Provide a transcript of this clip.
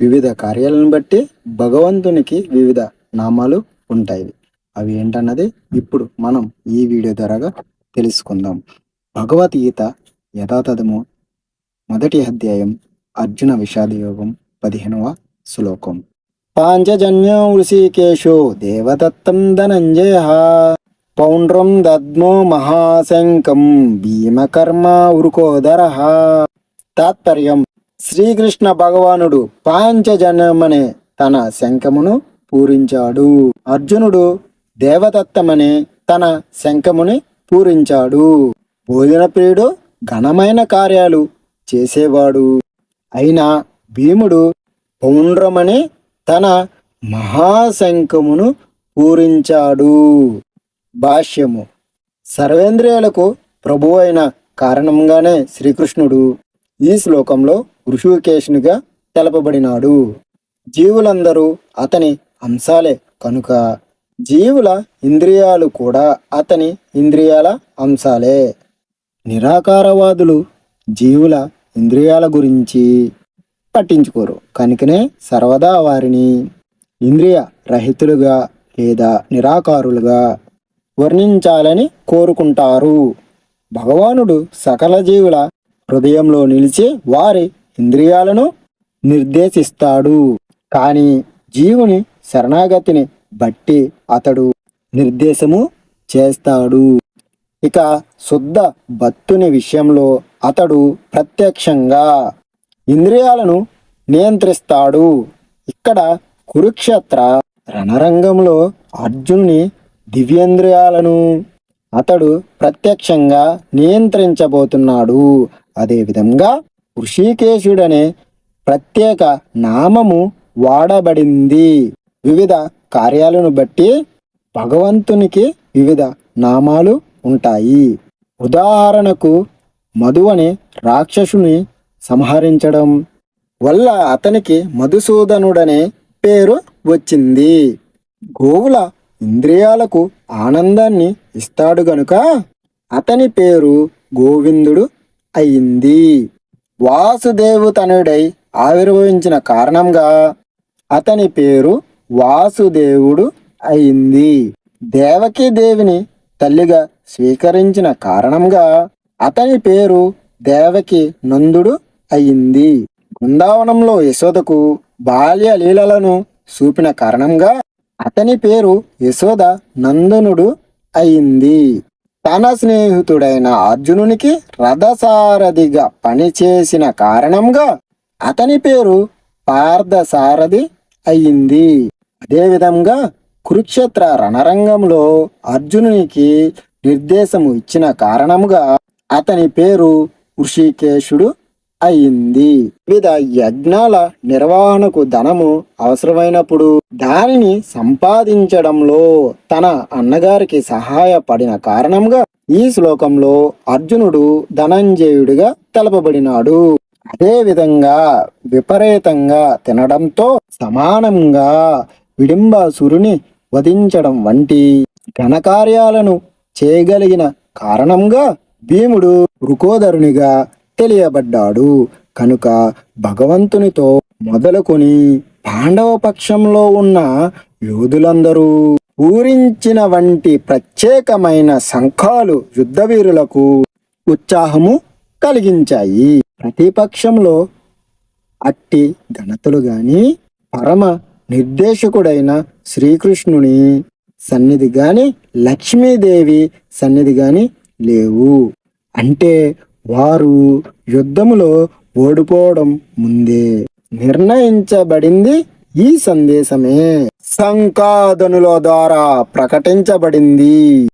వివిధ కార్యాలను బట్టి భగవంతునికి వివిధ నామాలు ఉంటాయి. అవి ఏంటన్నది ఇప్పుడు మనం ఈ వీడియో ద్వారాగా తెలుసుకుందాం. భగవద్గీత యథాతథము మొదటి అధ్యాయం అర్జున విషాద యోగం 15వ శ్లోకం. పాంచజన్యం ఋషికేశో దేవదత్తం ధనంజయ పౌండ్రం దద్మో మహాశంకం భీమకర్మ ఉరుకోదర. తాత్పర్యం: శ్రీకృష్ణ భగవానుడు పాంచజన్యమనే తన శంఖమును పూరించాడు. అర్జునుడు దేవదత్తమనే తన శంఖముని పూరించాడు. భోజన ప్రియుడు, ఘనమైన కార్యాలు చేసేవాడు అయిన భీముడు పౌండ్రమనే తన మహాశంఖమును పూరించాడు. భాష్యము: సర్వేంద్రియాలకు ప్రభు అయిన కారణంగానే శ్రీకృష్ణుడు ఈ శ్లోకంలో ఋషికేశునిగా తెలపబడినాడు. జీవులందరూ అతని అంశాలే కనుక జీవుల ఇంద్రియాలు కూడా అతని ఇంద్రియాల అంశాలే. నిరాకారవాదులు జీవుల ఇంద్రియాల గురించి పట్టించుకోరు కనుకనే సర్వదా వారిని ఇంద్రియ రహితులుగా లేదా నిరాకారులుగా వర్ణించాలని కోరుకుంటారు. భగవానుడు సకల జీవుల హృదయంలో నిలిచి వారి ఇంద్రియాలను నిర్దేశిస్తాడు. కానీ జీవుని శరణాగతిని బట్టి అతడు నిర్దేశము చేస్తాడు. ఇక శుద్ధ భక్తుని విషయంలో అతడు ప్రత్యక్షంగా ఇంద్రియాలను నియంత్రిస్తాడు. ఇక్కడ కురుక్షేత్ర రణరంగంలో అర్జునుని దివ్యేంద్రియాలను అతడు ప్రత్యక్షంగా నియంత్రించబోతున్నాడు. అదేవిధంగా ఋషికేశుడనే ప్రత్యేక నామము వాడబడింది. వివిధ కార్యాలను బట్టి భగవంతునికి వివిధ నామాలు ఉంటాయి. ఉదాహరణకు మధు అనే రాక్షసుని సంహరించడం వల్ల అతనికి మధుసూదనుడనే పేరు వచ్చింది. గోవుల ఇంద్రియాలకు ఆనందాన్ని ఇస్తాడు గనుక అతని పేరు గోవిందుడు అయింది. వాసుదేవు తనుడై ఆవిర్భవించిన కారణంగా అతని పేరు వాసుదేవుడు అయింది. దేవకీ దేవిని తల్లిగా స్వీకరించిన కారణంగా అతని పేరు దేవకి నందుడు అయింది. బృందావనంలో యశోదకు బాల్య లీలలను చూపిన కారణంగా అతని పేరు యశోద నందనుడు అయింది. తన స్నేహితుడైన అర్జునునికి రథసారథిగా పనిచేసిన కారణంగా అతని పేరు పార్థసారథి అయింది. అదేవిధంగా కురుక్షేత్ర రణరంగంలో అర్జునునికి నిర్దేశము ఇచ్చిన కారణముగా అతని పేరు ఋషికేశుడు అయింది. వివిధ యజ్ఞాల నిర్వహణకు ధనము అవసరమైనప్పుడు దానిని సంపాదించడంలో తన అన్నగారికి సహాయపడిన కారణంగా ఈ శ్లోకంలో అర్జునుడు ధనంజయుడిగా తెలపబడినాడు. అదే విధంగా విపరీతంగా తినడంతో సమానంగా విడింబాసురుని వధించడం వంటి ఘనకార్యాలను చేయగలిగిన కారణంగా భీముడు వృకోదరునిగా తెలియబడ్డాడు. కనుక భగవంతునితో మొదలుకొని పాండవ పక్షంలో ఉన్న యోధులందరూ పూరించిన వంటి ప్రత్యేకమైన శంఖాలు యుద్ధవీరులకు ఉత్సాహము కలిగించాయి. ప్రతిపక్షంలో అట్టి ఘనతలు గాని పరమ నిర్దేశకుడైన శ్రీకృష్ణుని సన్నిధి గాని లక్ష్మీదేవి సన్నిధి గాని లేవు. అంటే వారు యుద్ధములో ఓడిపోవడం ముందే నిర్ణయించబడింది. ఈ సందేశమే శంఖాధనుల ద్వారా ప్రకటించబడింది.